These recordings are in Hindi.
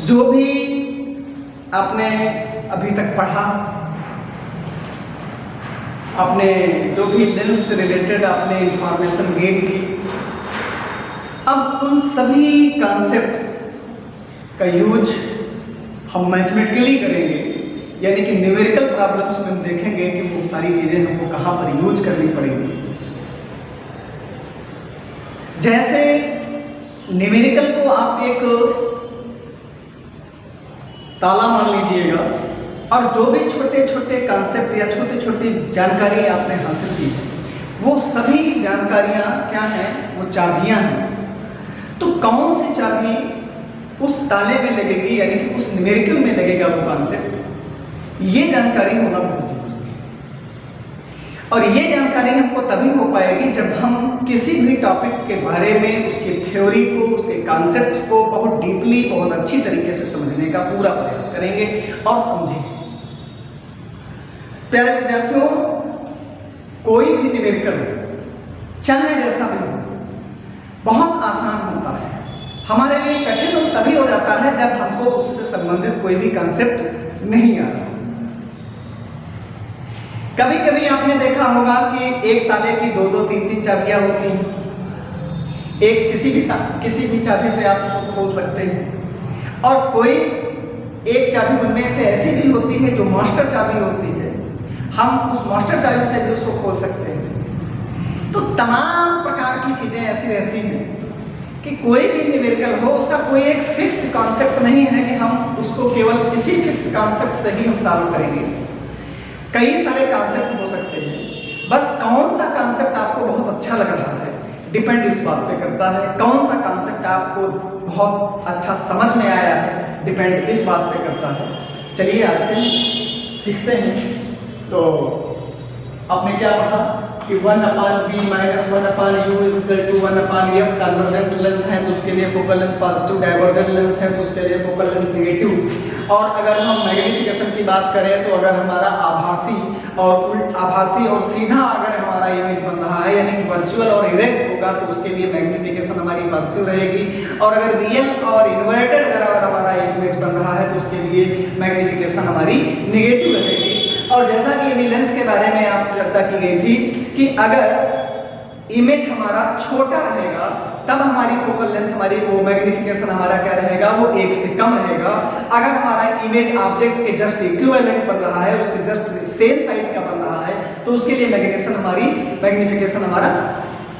जो भी आपने अभी तक पढ़ा, आपने जो भी लेंस से रिलेटेड आपने इंफॉर्मेशन गेन की, अब उन सभी कॉन्सेप्ट का यूज हम मैथमेटिकली करेंगे, यानी कि न्यूमेरिकल प्रॉब्लम्स में हम देखेंगे कि वो सारी चीज़ें हमको कहाँ पर यूज करनी पड़ेंगी। जैसे न्यूमेरिकल को आप एक ताला मान लीजिएगा और जो भी छोटे छोटे कॉन्सेप्ट या छोटी छोटी जानकारी आपने हासिल की है, वो सभी जानकारियाँ क्या हैं, वो चाबियाँ हैं। तो कौन सी चाबी उस ताले में लगेगी, यानी कि उस न्यूमेरिकल में लगेगा वो कॉन्सेप्ट, ये जानकारी होना बहुत जरूरी है। और ये जानकारी हमको तभी हो पाएगी जब हम किसी भी टॉपिक के बारे में उसकी थ्योरी को, उसके कॉन्सेप्ट को बहुत डीपली, बहुत अच्छी तरीके से समझने का पूरा प्रयास करेंगे और समझेंगे। प्यारे विद्यार्थियों, कोई भी न्यूमेरिकल चाहे जैसा भी हो, बहुत आसान होता है। हमारे लिए कठिन तभी हो जाता है जब हमको उससे संबंधित कोई भी कॉन्सेप्ट नहीं आ रहा। कभी कभी आपने देखा होगा कि एक ताले की दो दो तीन तीन चाबियां होती हैं। एक किसी भी चाबी से आप उसको खोल सकते हैं, और कोई एक चाबी उनमें से ऐसी भी होती है जो मास्टर चाबी होती है, हम उस मास्टर चाबी से भी उसको खोल सकते हैं। तो तमाम प्रकार की चीज़ें ऐसी रहती हैं कि कोई भी न्यूमेरिकल हो, उसका कोई एक फिक्स्ड कॉन्सेप्ट नहीं है कि हम उसको केवल इसी फिक्स्ड कॉन्सेप्ट से ही हम सॉल्व करेंगे। कई सारे कॉन्सेप्ट हो सकते हैं, बस कौन सा कॉन्सेप्ट आपको बहुत अच्छा लग रहा है डिपेंड इस बात पे करता है। कौन सा कॉन्सेप्ट आपको बहुत अच्छा समझ में आया है डिपेंड इस बात पे करता है। चलिए आते हैं, सीखते हैं। तो आपने क्या पढ़ा कि 1/v - 1/u = 1/f convergent lens है तो उसके लिए focal length positive, divergent lens है तो उसके लिए फोकल लेंथ नेगेटिव। और अगर हम मैग्नीफिकेशन की बात करें तो अगर हमारा आभासी और सीधा अगर हमारा इमेज बन रहा है, यानी कि वर्चुअल और इरेक्ट होगा, तो उसके लिए मैग्नीफिकेशन हमारी पॉजिटिव रहेगी। और अगर रियल और इन्वर्टेड अगर हमारा इमेज बन रहा है तो उसके लिए मैग्नीफिकेशन हमारी नेगेटिव रहेगी। और जैसा कि अभी लेंस के बारे में आपसे चर्चा की गई थी कि अगर इमेज हमारा छोटा रहेगा तब हमारी फोकल लेंथ, हमारी वो मैग्नीफिकेशन हमारा क्या रहेगा, वो 1 से कम रहेगा। अगर हमारा इमेज ऑब्जेक्ट के जस्ट इक्विवेलेंट बन रहा है, उसके जस्ट सेम साइज का बन रहा है, तो उसके लिए मैग्नीफिकेशन हमारा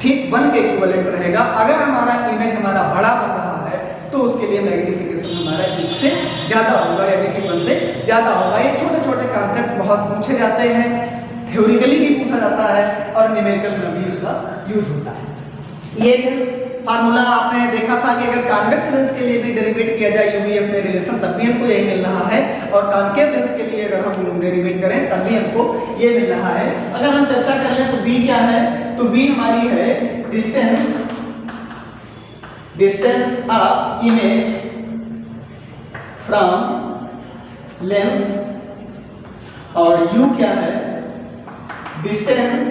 ठीक 1 के इक्विवेलेंट रहेगा। अगर हमारा इमेज हमारा बड़ा बन रहा है तो उसके लिए मैग्नीफिकेशन हमारा 1 से ज़्यादा होगा, यानी कि 1 से ज़्यादा होगा। ये छोटे छोटे कॉन्सेप्ट बहुत पूछे जाते हैं, थ्योरिकली भी पूछा जाता है और न्यूमेरिकल में भी इसका यूज होता है। ये लेंस फार्मूला आपने देखा था कि अगर कॉन्वेक्स लेंस के लिए भी डेरिवेट किया जाए यूवीएफ में रिलेशन, तब भी हमको यही मिल रहा है, और कॉन्केव लेंस के लिए अगर हम डेरिवेट करें तब भी हमको ये मिल रहा है। अगर हम चर्चा कर लें तो v क्या है, तो v हमारी है distance of image from lens, और u क्या है, distance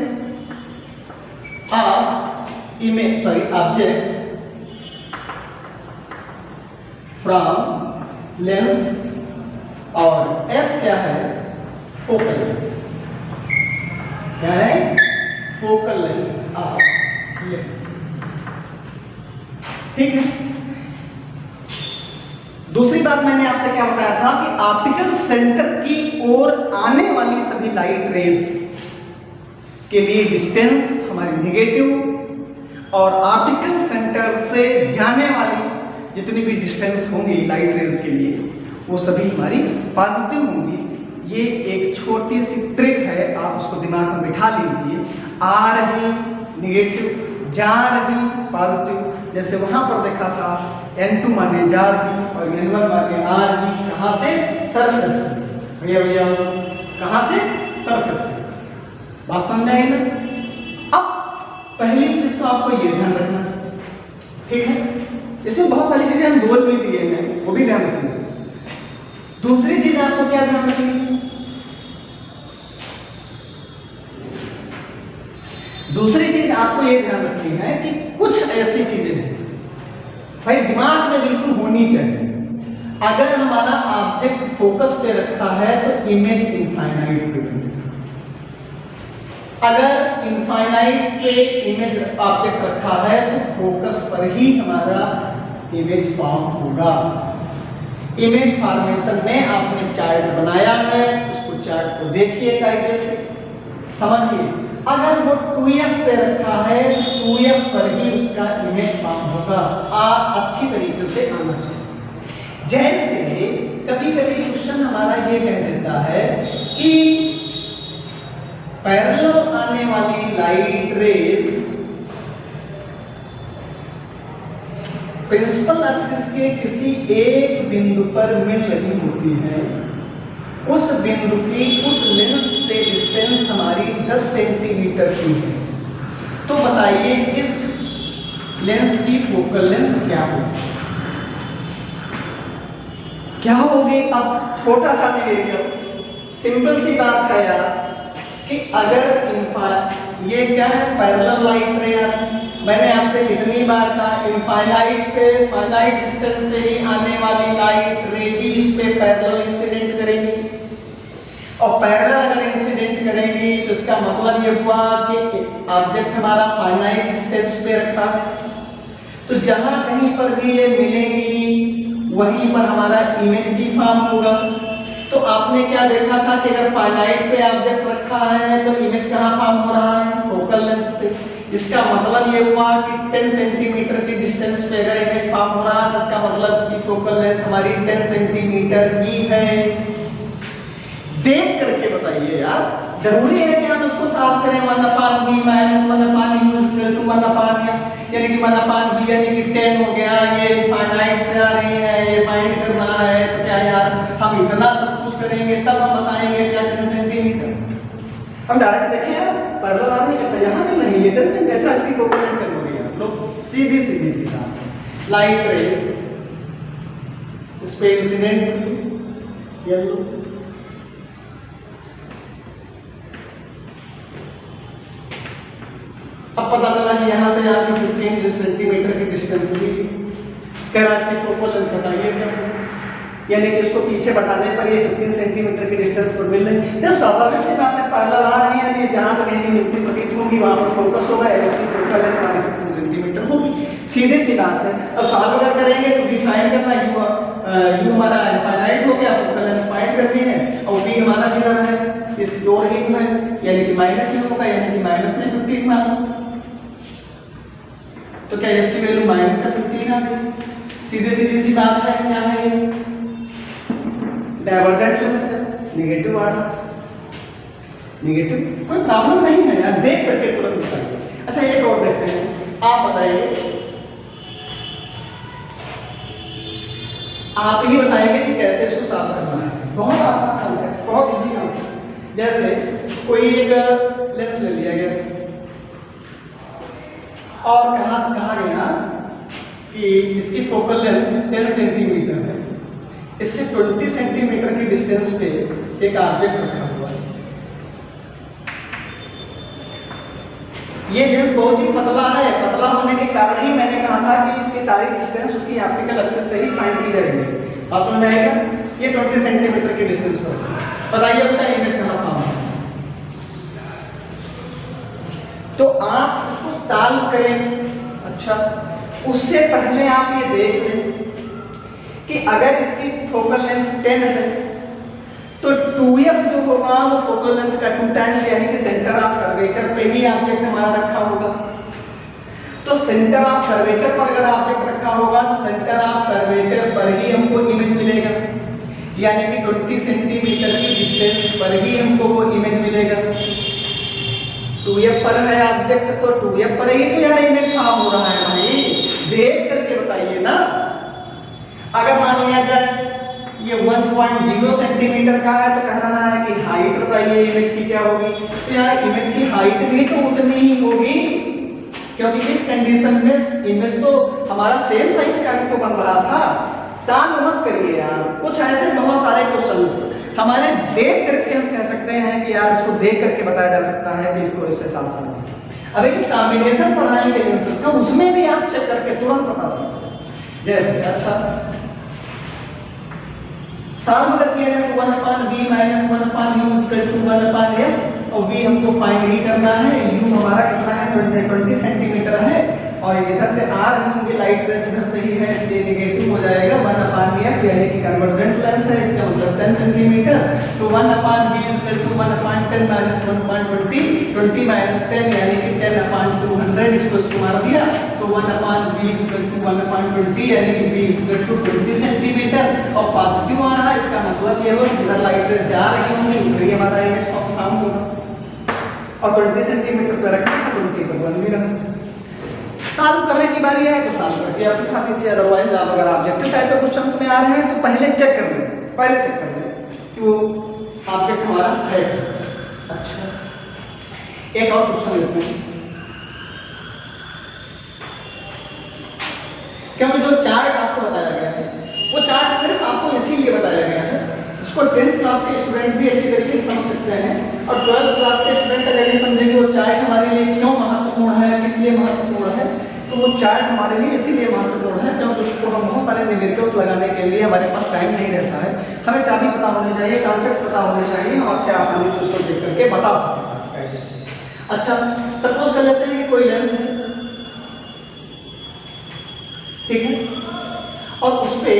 of image object from lens, और f क्या है, फोकल लेंथ। क्या है, फोकल लेंथ ऑफ लेंस। ठीक है। दूसरी बात मैंने आपसे क्या बताया था कि ऑप्टिकल सेंटर की ओर आने वाली सभी लाइट रेज के लिए डिस्टेंस हमारी नेगेटिव, और ऑप्टिकल सेंटर से जाने वाली जितनी भी डिस्टेंस होंगी लाइट रेज के लिए वो सभी हमारी पॉजिटिव होंगी। ये एक छोटी सी ट्रिक है, आप उसको दिमाग में बिठा लीजिए। आ रही नेगेटिव, जा रही पॉजिटिव, जैसे वहां पर देखा था N2 माने जा रही और N1 माने आ रही। कहां से, सरफेस से। भैया कहां से, सरफेस से। बात समझ आई ना। अब पहली चीज तो आपको ये ध्यान रखना, ठीक है। इसमें बहुत सारी चीजें हम बोल भी दिए हैं, वो भी ध्यान रखना। दूसरी चीज आपको क्या ध्यान रखनी है, दूसरी चीज आपको ये ध्यान रखनी है कि कुछ ऐसी चीजें हैं भाई दिमाग में बिल्कुल होनी चाहिए। अगर हमारा ऑब्जेक्ट फोकस पे रखा है तो इमेज इनफाइनाइट पे बनेगा। अगर इनफाइनाइट पे इमेज ऑब्जेक्ट रखा है तो फोकस पर ही हमारा इमेज फॉर्म होगा। इमेज फॉर्मेशन में आपने चार्ट बनाया है, उसको चार्ट को देखिए कायदे से समझिए। अगर वो 2f पे रखा है तो 2f पर ही उसका इमेज फॉर्म होगा। अच्छी तरीके से आना चाहिए। जैसे कभी कभी क्वेश्चन हमारा ये कह देता है कि पैरेलल आने वाली लाइट रेज प्रिंसिपल एक्सिस के किसी एक बिंदु पर मिल रही होती है, उस बिंदु की उस लेंस से डिस्टेंस हमारी 10 सेंटीमीटर की है, तो बताइए इस लेंस की फोकल लेंथ क्या होगी? क्या होगी? अब छोटा सा एरिया, सिंपल सी बात है यार कि अगर ये क्या है, पैरेलल लाइट रे यार, मैंने आपसे कितनी बार कहा इनफाइनाइट से फाइनाइट डिस्टेंस से ही आने वाली लाइट रे ही इस पे पैरेलल इंसिडेंट करेगी, और पैरेलल अगर इंसिडेंट करेगी तो इसका मतलब ये हुआ कि ऑब्जेक्ट हमारा फाइनाइट डिस्टेंस पे रखा है, तो जहां कहीं पर भी ये मिलेगी वहीं पर हमारा इमेज भी फॉर्म होगा। तो आपने क्या देखा था कि अगर फाइनाइट पे ऑब्जेक्ट रखा है तो इमेज कहाँ फॉर्म हो रहा है? फोकल लेंथ पे। इसका मतलब ये हुआ कि 10 सेंटीमीटर की डिस्टेंस पे अगर इमेज फॉर्म हो रहा है तो इसका मतलब इसकी फोकल लेंथ हमारी 10 सेंटीमीटर ही है। देख करके बताइए यार, जरूरी है कि हम इसको सॉल्व करें। 1/b minus 1/u equal to 1/f, यानी कि 1/b यानी कि 10 हो गया। ये इनफाइनाइट से आ रही है, ये फाइंड करना है, तो क्या यार हम इतना सब कुछ करेंगे तब हम बताएंगे क्या 10 सेंटीमीटर। हम डायरेक्ट देखें यार पैरेलल आ रही है, अच्छा यहाँ भी नहीं, ये 10 सेंटीमीटर, अच्छा इसकी फोकल लेंथ हो गई यार। लोग सीधी सीधी सी बात, लाइट रेज इस पे इंसिडेंट ये लो, अब पता चला कि यहाँ से आपकी 15 सेंटीमीटर की डिस्टेंस ली, कह रहा इसकी फोकल लेंथ बताइए क्या, यानी कि इसको पीछे बढ़ाने पर ये 15 सेंटीमीटर की डिस्टेंस पर मिल रही है। स्वाभाविक सी बात है, पैरेलल आ रही है, जहाँ पर कहीं मिलती प्रतीत होगी वहाँ पर फोकस होगा, ऐसी फोकल लेंथ हमारी 15 सेंटीमीटर होगी। सीधी सी बात है। अब सॉल्व अगर करेंगे तो भी फाइंड करना, यू हमारा इनफाइनाइट हो गया, फोकल लेंथ फाइंड करनी है, और भी हमारा किधर है इस लोअर हिट में, यानी कि माइनस में होगा, यानी कि माइनस में 15 माना, तो क्या f की वैल्यू माइनस का 15 आ गई। सीधे सीधी सी बात है, क्या है ये डाइवर्जेंट लेंस है, नेगेटिव आ रहा, नेगेटिव, कोई प्रॉब्लम नहीं है यार, देख करके तुरंत बताइए। अच्छा एक और देखते हैं, आप बताइए, आप ही बताएंगे कि कैसे इसको सॉल्व करना है। बहुत आसान कॉन्सेप्ट, बहुत इजी कॉन्सेप्ट। जैसे कोई एक लेंस ले लिया गया और कहा गया कि इसकी फोकल लेंथ 10 सेंटीमीटर है, इससे 20 सेंटीमीटर की डिस्टेंस पे एक ऑब्जेक्ट रखा हुआ है। ये लेंस बहुत ही पतला है, पतला होने के कारण ही मैंने कहा था कि इसकी सारी डिस्टेंस उसकी ऑप्टिकल एक्सिस से ही फाइंड की जाएगी। बात समझ में आएगा? ये 20 सेंटीमीटर की डिस्टेंस पर, बताइए उसका इमेज कहाँ फॉर्म है। तो आप उसको सॉल्व करें। अच्छा, उससे पहले आप ये देख लें कि अगर इसकी फोकल लेंथ 10 है तो 2f जो होगा वो फोकल लेंथ का 2 टाइम्स, यानी कि सेंटर ऑफ कर्वेचर पे ही ऑब्जेक्ट हमारा रखा होगा। तो सेंटर ऑफ कर्वेचर पर अगर ऑब्जेक्ट रखा होगा तो सेंटर ऑफ कर्वेचर पर ही हमको इमेज मिलेगा, यानी कि 20 सेंटीमीटर की डिस्टेंस पर ही हमको वो इमेज मिलेगा। 2f पर है ऑब्जेक्ट तो 2f पर ही तो यार इमेज फॉर्म हो रहा है भाई, देख करके बताइए ना। अगर मान लिया जाए ये 1.0 सेंटीमीटर का है तो कह रहा है कि हाइट बताइए इमेज की क्या होगी, तो यार इमेज की हाइट भी तो उतनी ही होगी, क्योंकि इस कंडीशन में इमेज तो हमारा सेम साइज का ही तो बन रहा था। सॉल्व मत करिए यार, कुछ ऐसे बहुत सारे क्वेश्चंस हमारे देख करके हम कह सकते हैं कि यार इसको देख करके बताया जा सकता है कि इसको इससे सॉल्व करना है। अब एक कॉम्बिनेशन पढ़ाएंगे लेंसेज का, उसमें भी आप चेक करके तुरंत बता सकते हैं। जैसे अच्छा सॉल्व अगर किया जाए तो 1/v minus 1/u equal to 1/f और v हमको फाइंड ही करना है। u हमारा कितना है 20 सेंटीमीटर है और इधर से आ रहे होंगे लाइट रे इधर से ही है इसलिए नेगेटिव हो जाएगा 1/f यानी कि कन्वर्जेंट लेंस है इसका मतलब 10 सेंटीमीटर। तो 1/v equal to 1/10 minus 1/20 20 minus 10 यानी कि 10/200 इसको मार दिया तो 1/v इक्वल टू 1/20 यानी कि v इक्वल टू 20 सेंटीमीटर और पॉजिटिव आ रहा है इसका मतलब ये हो जिधर लाइट रे जा रही होंगी उधर ही हमारा इमेज फॉर्म होगा और 20 सेंटीमीटर पे रखना 20 तो बन भी रहा। सॉल्व करने की बारी है तो सॉल्व करके आप दिखा दीजिए, अदरवाइज आप अगर ऑब्जेक्टिव टाइप के क्वेश्चंस में आ रहे हैं तो पहले चेक कर लें, पहले चेक कर लें कि वो ऑब्जेक्ट हमारा है। अच्छा एक और क्वेश्चन लेते हैं, क्योंकि जो चार्ट आपको बताया गया है वो चार्ट सिर्फ आपको इसीलिए बताया गया है, इसको 10th क्लास के स्टूडेंट भी अच्छी तरीके से समझ सकते हैं और 12th क्लास के स्टूडेंट अगर ये समझेंगे वो चार्ट हमारे लिए क्यों महत्वपूर्ण है, किस लिए महत्वपूर्ण है, तो वो चार्ट हमारे लिए इसीलिए महत्वपूर्ण है क्योंकि उसको हम बहुत सारे न्यूमेरिकल्स लगाने के लिए हमारे पास टाइम नहीं रहता है। हमें चाबी पता होनी चाहिए, कॉन्सेप्ट पता होने चाहिए और अच्छे आसानी से उसको देख करके बता सकते हैं। अच्छा सपोज कर लेते हैं कि कोई लेंस है, ठीक है, और उस पे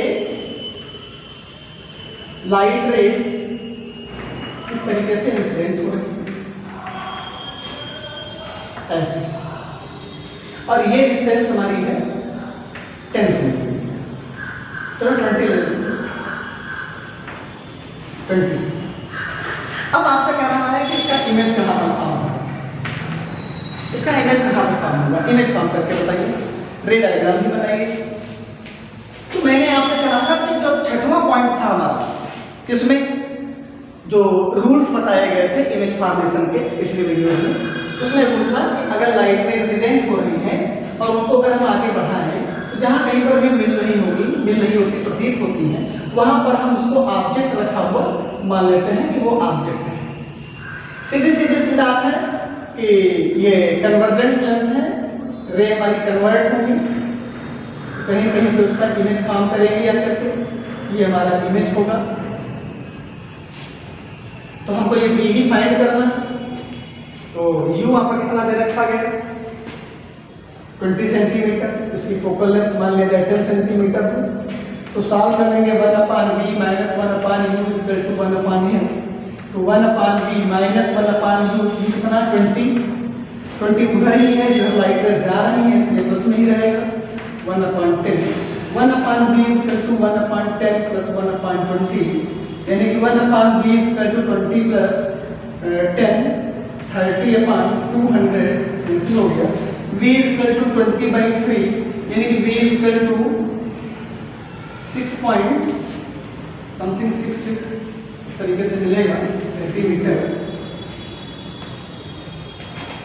लाइट रेज इस तरीके से इंसिडेंट हो रही है ऐसे और ये डिस्टेंस हमारी है 10 सेंटीमीटर, तो 20 ले लेते हैं 20 से। अब आपसे कह रहा है कि इसका इमेज कहाँ पर फॉर्म होगा, इसका इमेज कहाँ पर फॉर्म होगा, इमेज फॉर्म करके बताइए, रे डायग्राम भी बनाइए। तो मैंने आपसे कहा था कि जो छठवां पॉइंट था हमारा किसमें जो रूल्स बताए गए थे इमेज फॉर्मेशन के पिछले वीडियो में, उसमें रूल था कि अगर लाइट रे इंसिडेंट हो रही है और उनको अगर हम आगे बढ़ाएं तो जहाँ कहीं पर भी मिल रही होती प्रतीत होती है वहां पर हम उसको ऑब्जेक्ट रखा हुआ मान लेते हैं कि वो ऑब्जेक्ट है। सीधी सी बात है कि ये कन्वर्जेंट लेंस है, रे हमारी कन्वर्ट होगी, कहीं कहीं पे उसका इमेज फॉर्म करेगी या करके, ये हमारा इमेज होगा। तो हमको ये v ही फाइंड करना है, तो u वहां पर कितना दे रखा गया 20 सेंटीमीटर, इसकी फोकल लेंथ मान लिया जाए 10 सेंटीमीटर। तो सॉल्व कर लेंगे 1/v minus 1/u equal to 1/n, तो 1/v माइनस 1/u कितना 20 उधर ही है जिधर लाइट रेज जा रही है इसलिए प्लस में ही रहेगा 1/10, 1/v इक्वल टू 1/10 प्लस 1/20 यानी कि 1/v equal to 20 plus 10 30/200 cancel हो गया। v इक्वल टू 20/3 यानी कि v इक्वल टू 6.66 इस तरीके से मिलेगा सेंटीमीटर।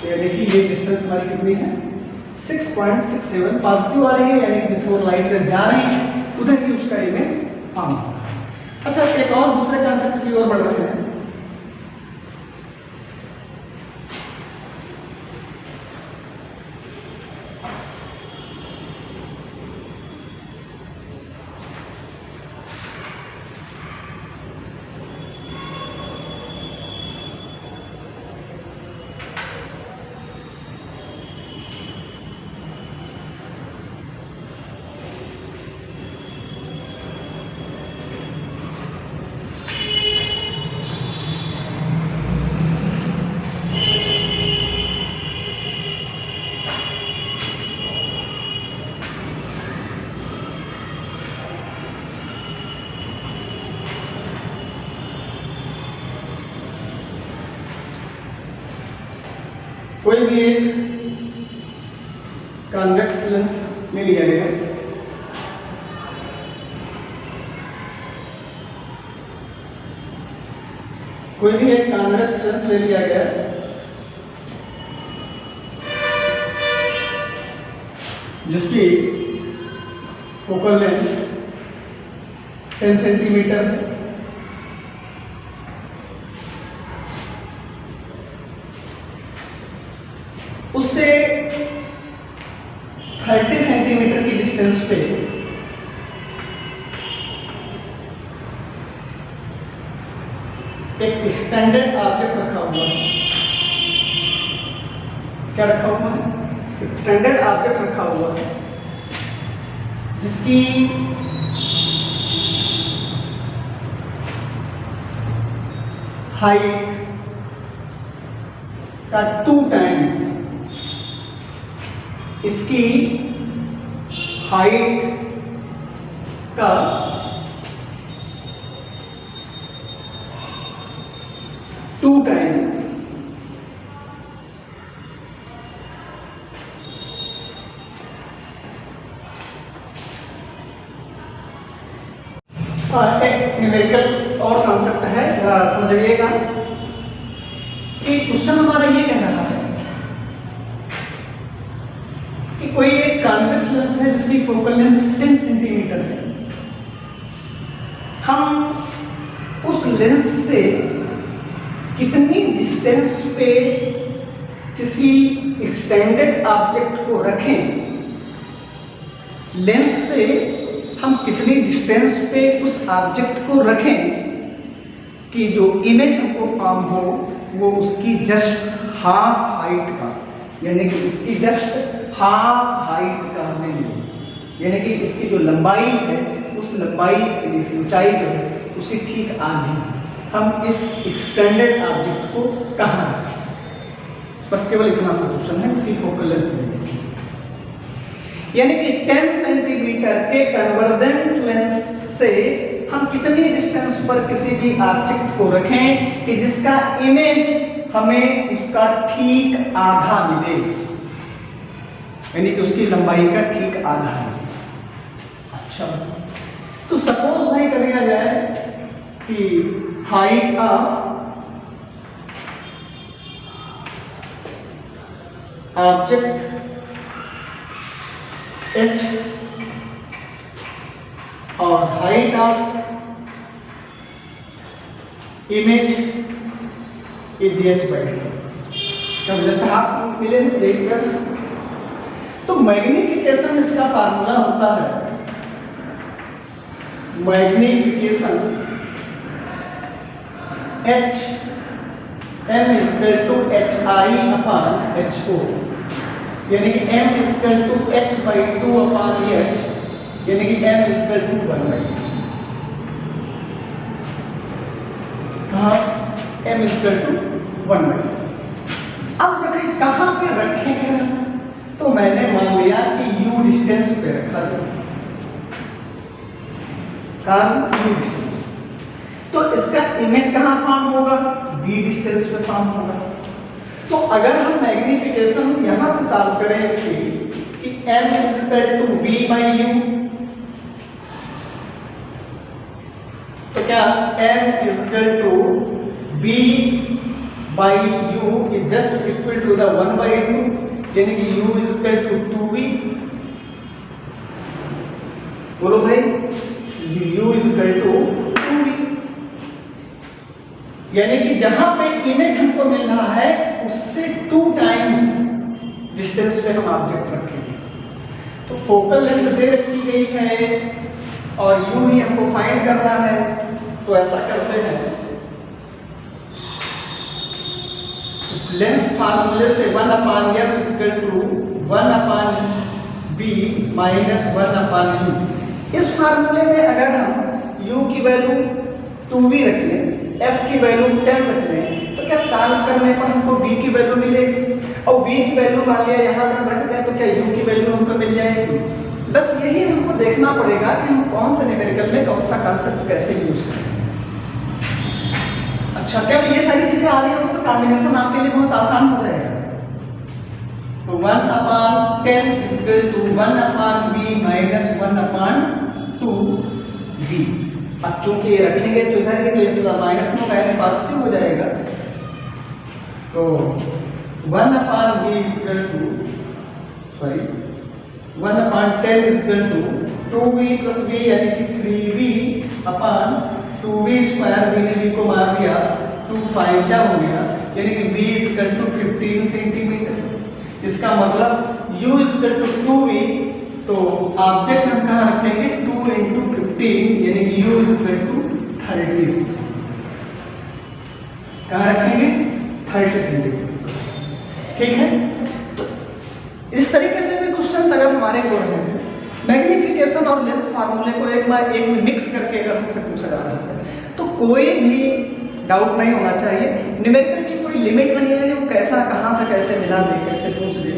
तो ये देखिए ये डिस्टेंस हमारी कितनी है 6.67 पॉजिटिव आ रही है यानी कि जिस ओर लाइट रे जा रही है उधर ही उसका इमेज फॉर्म होगा। अच्छा एक और दूसरे कॉन्सेप्ट की ओर बढ़ रहे हैं। कोई भी एक कॉन्वेक्स लेंस ले लिया गया, कोई भी एक कॉन्वेक्स लेंस ले लिया गया जिसकी फोकल लेंथ 10 सेंटीमीटर है। उससे 30 सेंटीमीटर की डिस्टेंस पे एक स्टैंडर्ड ऑब्जेक्ट रखा हुआ है। क्या रखा हुआ है? स्टैंडर्ड ऑब्जेक्ट रखा हुआ है जिसकी हाइट का 2 टाइम्स इसकी हाइट का 2 टाइम्स एक न्यूमेरिकल और कॉन्सेप्ट है, समझिएगा कि क्वेश्चन हमारा ये कह रहा है कि कोई एक कॉन्वेक्स लेंस है जिसकी फोकल लेंथ 10 सेंटीमीटर है। हम उस लेंस से कितनी डिस्टेंस पे किसी एक्सटेंडेड ऑब्जेक्ट को रखें, लेंस से हम कितनी डिस्टेंस पे उस ऑब्जेक्ट को रखें कि जो इमेज हमको फॉर्म हो वो उसकी जस्ट हाफ हाइट का, यानी कि इसकी जस्ट हाफ हाइट का हमें मिले, यानी कि इसकी जो लंबाई है उस लंबाई की ऊंचाई जो है उसकी ठीक आधी हम इस एक्सटेंडेड ऑब्जेक्ट को कहाँ रखें। बस केवल इतना सा क्वेश्चन है, इसकी फोकल लेंथ यानी कि 10 सेंटीमीटर के कन्वर्जेंट लेंस से हम कितनी डिस्टेंस पर किसी भी ऑब्जेक्ट को रखें कि जिसका इमेज हमें उसका ठीक आधा मिले, यानी कि उसकी लंबाई का ठीक आधा मिले। अच्छा, तो सपोज भाई कर लिया जाए कि हाइट ऑफ ऑब्जेक्ट h और height of image is h by 2, तो जस्ट हाफ मिले देखकर। तो मैग्निफिकेशन इसका फार्मूला होता है, magnification h m is equal to hi upon ho, यानी कि m is equal to h by 2 upon h, यानी कि m is equal to 1 by 2। कहाँ m is equal to 1 by 2। अब देखिए कहाँ पे रखेंगे, तो मैंने मान लिया कि u डिस्टेंस पे रखा जाए, u डिस्टेंस, तो इसका इमेज कहाँ फॉर्म होगा, v डिस्टेंस पे फॉर्म होगा। तो अगर हम मैग्निफिकेशन यहां से सॉल्व करें इसकी कि m is equal to v by u, तो क्या m is equal to v by u is just equal to the 1 by 2, यानी कि u is equal to 2v। बोलो भाई, u is equal to 2v, यानी कि जहां पे इमेज हमको मिल रहा है उससे 2 टाइम्स डिस्टेंस पे हम ऑब्जेक्ट रखेंगे। तो फोकल लेंथ दे रखी गई है और u ही हमको फाइंड करना है, तो ऐसा करते हैं, लेंस फार्मूले से 1 upon f is equal to 1 upon b minus 1 upon u। इस फार्मूले में अगर हम u की वैल्यू 2v रख लें, f की वैल्यू 10 रख लें, तो क्या सॉल्व करने पर हमको v की वैल्यू मिलेगी, और v की वैल्यू मान लिया यहाँ पर रख दें तो क्या u की वैल्यू हमको मिल जाएगी। बस यही हमको देखना पड़ेगा कि हम कौन से न्यूमेरिकल में कौन सा कॉन्सेप्ट कैसे यूज करें। अच्छा, क्या ये सारी चीजें आ रही होंगी तो कॉम्बिनेशन आपके लिए बहुत आसान हो जाएगा। तो 1 upon 10 is equal to 1 upon v minus 1 upon 2v। अब चूंकि ये रखेंगे तो इधर के तो ये माइनस में होगा, यानी पॉजिटिव हो जाएगा। तो 1 upon v is equal to 1 upon 10 is equal to 2v plus v, यानी कि 3v upon 2v square, v ने v को मार दिया, 2 5 जा हो गया, यानी कि v is equal to 15 centimetre. इसका मतलब u is equal to 2v, तो ऑब्जेक्ट हम कहाँ रखेंगे 2 × 15, यानी कि u इज इक्वल टू 30। कहाँ रखेंगे? 30 सेंटीमीटर। ठीक है, तो इस तरीके से भी क्वेश्चंस अगर हमारे को हैं, मैग्नीफिकेशन और लेंस फार्मूले को एक में मिक्स करके अगर हमसे पूछा जा रहा है तो कोई भी डाउट नहीं होना चाहिए। न्यूमेरिकल की कोई लिमिट नहीं है कि वो कैसा कहाँ से कैसे मिला दे, कैसे पूछ दे।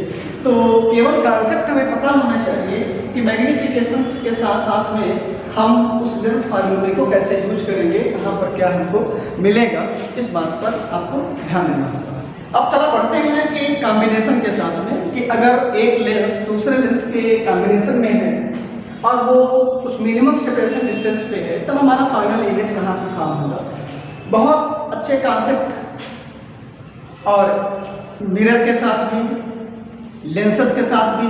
तो केवल कॉन्सेप्ट हमें पता होना चाहिए कि मैग्नीफिकेशन के साथ साथ में हम उस लेंस फार्मूले को कैसे यूज करेंगे, कहाँ पर क्या हमको मिलेगा, इस बात पर आपको ध्यान देना होगा। अब चला पढ़ते हैं कि कॉम्बिनेशन के साथ में कि अगर एक लेंस दूसरे लेंस के कॉम्बिनेशन में है और वो कुछ मिनिमम सेपरेशन डिस्टेंस पे है, तब हमारा फाइनल इमेज कहाँ पे फॉर्म होगा। बहुत अच्छे कॉन्सेप्ट और मिरर के साथ भी, लेंसेस के साथ भी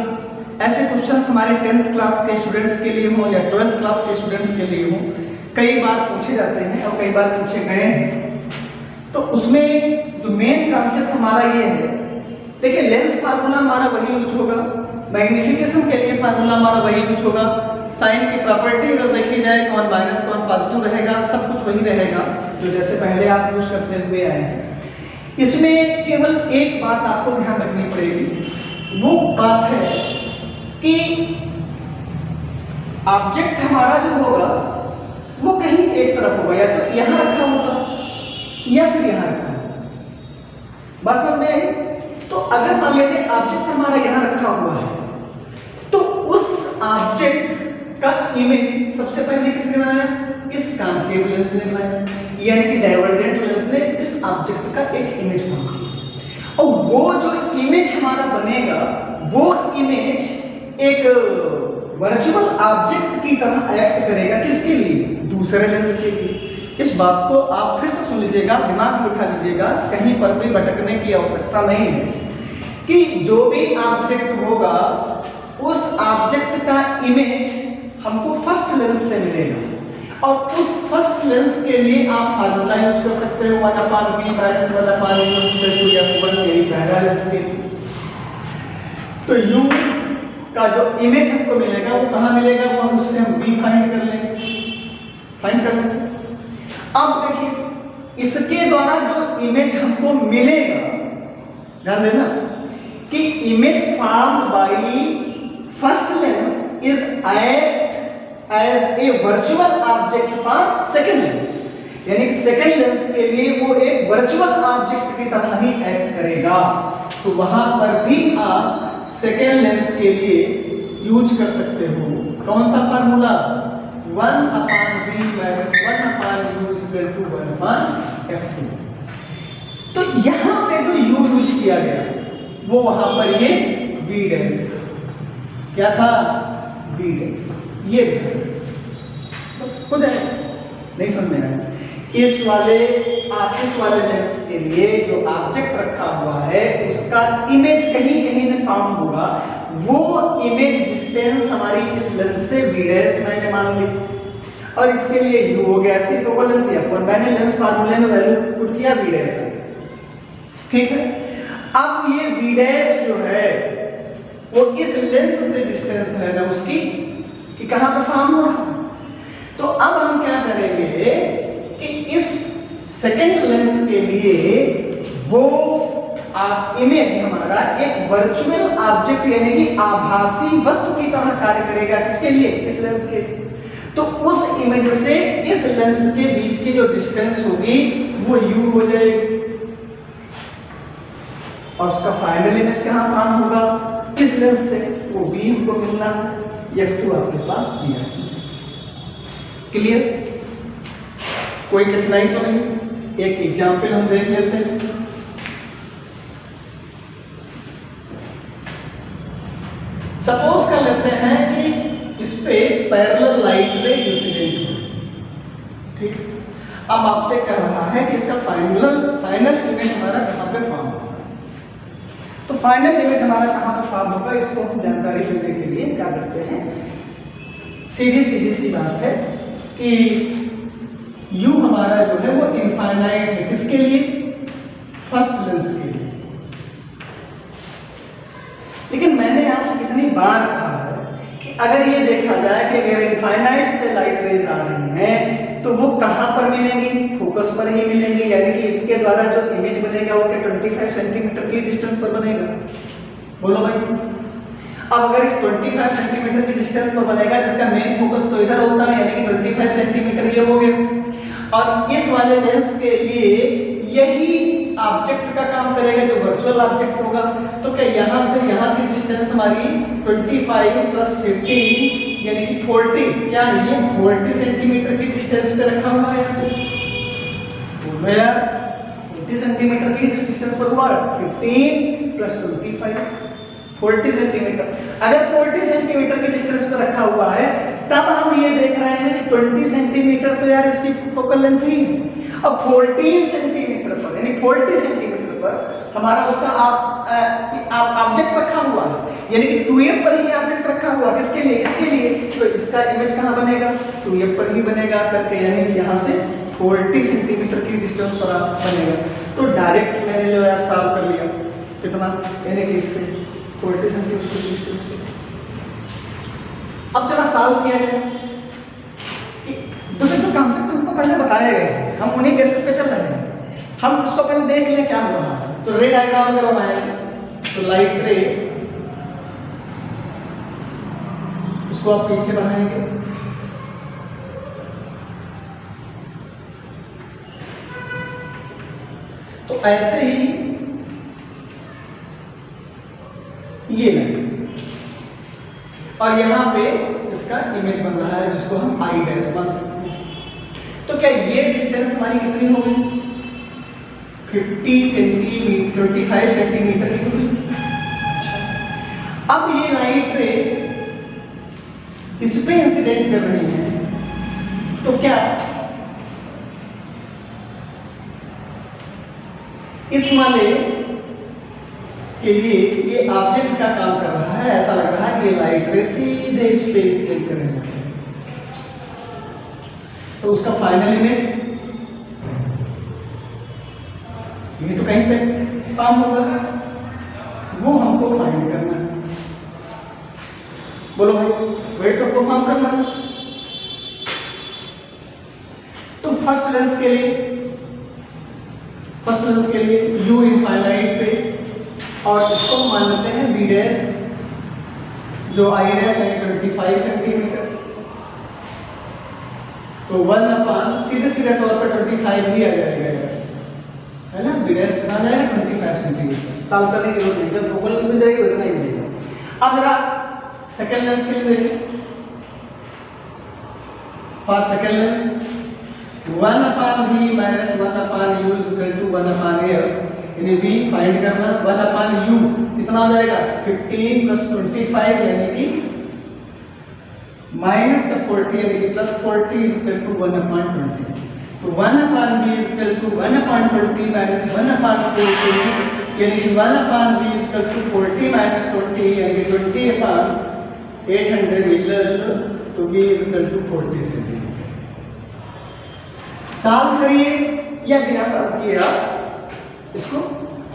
ऐसे क्वेश्चंस हमारे 10th क्लास के स्टूडेंट्स के लिए हों या 12th क्लास के स्टूडेंट्स के लिए हों, कई बार पूछे जाते हैं और कई बार पूछे गए हैं। तो उसमें जो मेन कॉन्सेप्ट हमारा ये है, देखिए लेंस फार्मूला हमारा वही यूज होगा, मैग्नीफिकेशन के लिए फार्मूला हमारा वही यूज होगा, साइन की प्रॉपर्टी अगर देखी जाए कौन माइनस कौन पॉजिटिव रहेगा, सब कुछ वही रहेगा जो जैसे पहले आप यूज करते हुए आए हैं। इसमें केवल एक बात आपको ध्यान रखनी पड़ेगी, वो बात है कि ऑब्जेक्ट हमारा जो होगा वो कहीं एक तरफ होगा, या तो यहाँ रखा होगा या फिर यहाँ रखा होगा। बस में तो अगर मान लेते ऑब्जेक्ट हमारा यहाँ रखा हुआ है तो उस ऑब्जेक्ट का इमेज सबसे पहले किसने बनाया? इस कॉन्केव लेंस ने बनाया, यानी कि डाइवर्जेंट लेंस ने इस ऑब्जेक्ट का एक इमेज बनाया। और वो जो इमेज हमारा बनेगा वो इमेज एक वर्चुअल ऑब्जेक्ट की तरह एक्ट करेगा। किसके लिए? दूसरे लेंस के लिए। इस बात को आप फिर से सुन लीजिएगा, दिमाग में उठा लीजिएगा, कहीं पर भी भटकने की आवश्यकता नहीं है कि जो भी ऑब्जेक्ट होगा उस ऑब्जेक्ट का इमेज हमको फर्स्ट लेंस से मिलेगा, और उस फर्स्ट लेंस के लिए आप फार्मूला यूज कर सकते हो 1/b - 1/u या 1 यही पहला लेंस के। तो u का जो इमेज हमको मिलेगा वो कहाँ मिलेगा, वो उससे हम b फाइंड कर लेंगे। अब देखिए इसके द्वारा जो इमेज हमको मिलेगा, ध्यान देना कि image formed by first lens is act as a virtual object for second lens, यानी सेकंड लेंस के लिए वो एक वर्चुअल ऑब्जेक्ट की तरह ही एक्ट करेगा। तो वहां पर भी आप सेकंड लेंस के लिए यूज कर सकते हो कौन सा फार्मूला? 1/b - 1/u = 1/f2। तो यहां पे जो u यूज किया गया वो वहां पर ये v' क्या था? v'। ये बस हो जाए, नहीं समझ में आया। इस वाले लेंस के लिए जो ऑब्जेक्ट रखा हुआ है उसका इमेज कहीं कहीं में फॉर्म होगा, वो इमेज डिस्टेंस हमारी इस लेंस से v' मैंने मान ली, और इसके लिए u हो गया, इसकी फोकल लेंथ या पर मैंने लेंस फार्मूले में वैल्यू पुट किया v'। ठीक है, अब ये v' जो है वो इस लेंस से डिस्टेंस है ना उसकी कि कहां पे फॉर्म हो रहा है। तो अब हम क्या करेंगे कि इस सेकंड लेंस के लिए वो इमेज हमारा एक वर्चुअल ऑब्जेक्ट यानी कि आभासी वस्तु की तरह कार्य करेगा। किसके लिए? इस लेंस के लिए। तो उस इमेज से इस लेंस के बीच की जो डिस्टेंस होगी वो u हो जाएगी, और उसका फाइनल इमेज कहां फॉर्म होगा? इस लेंस से। वो b हमको मिलना है, f2 आपके पास दिया है। क्लियर? कोई कठिनाई तो नहीं? एक एग्जाम्पल हम देख लेते हैं। सपोज कर लेते हैं कि इस पे पैरेलल लाइट रे इंसिडेंट हो, ठीक। अब आपसे कह रहा है कि इसका फाइनल इमेज हमारा कहां पे फॉर्म होगा। तो फाइनल इमेज हमारा कहां पे फॉर्म होगा, इसको हम जानकारी लेने के लिए क्या करते हैं, सीधी सी बात है कि u हमारा जो है वो इनफाइनाइट है। किसके लिए? फर्स्ट लेंस के लिए। लेकिन मैंने आपसे कितनी बार कहा है कि अगर ये देखा जाए कि अगर इनफाइनाइट से लाइट रेज आ रही हैं तो वो कहाँ पर मिलेंगी, फोकस पर ही मिलेंगी, यानी कि इसके द्वारा जो इमेज बनेगा वो क्या 25 सेंटीमीटर की डिस्टेंस पर बनेगा। बोलो भाई, अब अगर 25 सेंटीमीटर की डिस्टेंस पर बनेगा जिसका मेन फोकस तो इधर होता है, यानी कि 25 सेंटीमीटर ये हो गया। और इस वाले लेंस के लिए यही ऑब्जेक्ट का काम करेगा जो वर्चुअल ऑब्जेक्ट होगा। तो क्या यहाँ से यहाँ की डिस्टेंस हमारी 25 + 15 यानी कि 40, क्या ये 40 सेंटीमीटर की डिस्टेंस पे रखा हुआ है। बोलो यार, 40 सेंटीमीटर की डिस्टेंस पर हुआ, 15 + 25 40 सेंटीमीटर। अगर 40 सेंटीमीटर की डिस्टेंस पर रखा हुआ है तब हम ये देख रहे हैं कि 20 सेंटीमीटर तो यार इसकी फोकल लेंथ ही। अब 14 सेंटीमीटर पर यानी 40 सेंटीमीटर पर हमारा उसका ऑब्जेक्ट रखा हुआ है, यानी कि 2f पर ही ऑब्जेक्ट रखा हुआ है। किसके लिए, इसके लिए। तो इसका इमेज कहाँ बनेगा, 2f पर ही बनेगा करके, यानी कि यहाँ से 40 सेंटीमीटर की डिस्टेंस पर बनेगा। तो डायरेक्ट मैंने जो है सॉल्व कर लिया, कितना, यानी कि इससे 40 सेंटीमीटर की डिस्टेंस पे। अब चला सॉल्व किया जाए। तो जो कॉन्सेप्ट तुमको पहले बताया गया, हम उन्हीं बेसिस पे चल रहे हैं। हम इसको पहले देख लें क्या हो रहा है। तो रे डायग्राम अगर बनाएंगे तो लाइट रे, इसको आप पीछे बनाएंगे, तो ऐसे ही ये लाइट, और यहाँ पे इसका इमेज बन रहा है जिसको हम I' मान सकते हैं। तो क्या ये डिस्टेंस हमारी कितनी हो गई, 25 सेंटीमीटर की होगी। अब ये लाइट रे इस पे इंसिडेंट कर रही है, तो क्या इस वाले के लिए ये ऑब्जेक्ट का काम कर रहा है। ऐसा लग रहा है कि ये लाइट रे सीधे इस पे इंसिडेंट करेंगे, तो उसका फाइनल इमेज ये तो कहीं पे काम होगा, वो हमको फाइंड करना है। बोलो भाई, वही तो आपको फाइंड करना है। तो फर्स्ट लेंस के लिए u इनफाइनाइट पे, और इसको मान लेते हैं b', जो I' है 25 सेंटीमीटर। तो 1 सीधे तौर पर 25 ही आ जाएगा, है ना। b' कितना जाएगा 25 सेंटीमीटर। सॉल्व करने की जरूरत नहीं, जब फोकल लेंथ मिल जाएगी उतना ही मिलेगा। अब जरा सेकंड लेंस के लिए देखिए। For second lens 1/v - 1/u = 1/a, यानी v फाइंड करना। 1/u कितना हो जाएगा, 15 + 25 यानी कि -40 यानी कि +40 = 1/20। तो 1/v = 1/20 - 1/40 यानी कि 1/v = 40 - 20 यानी कि 20/800 ml। तो v = 40 सेंटीमीटर। सॉल्व करिए या बिना सॉल्व किए आप इसको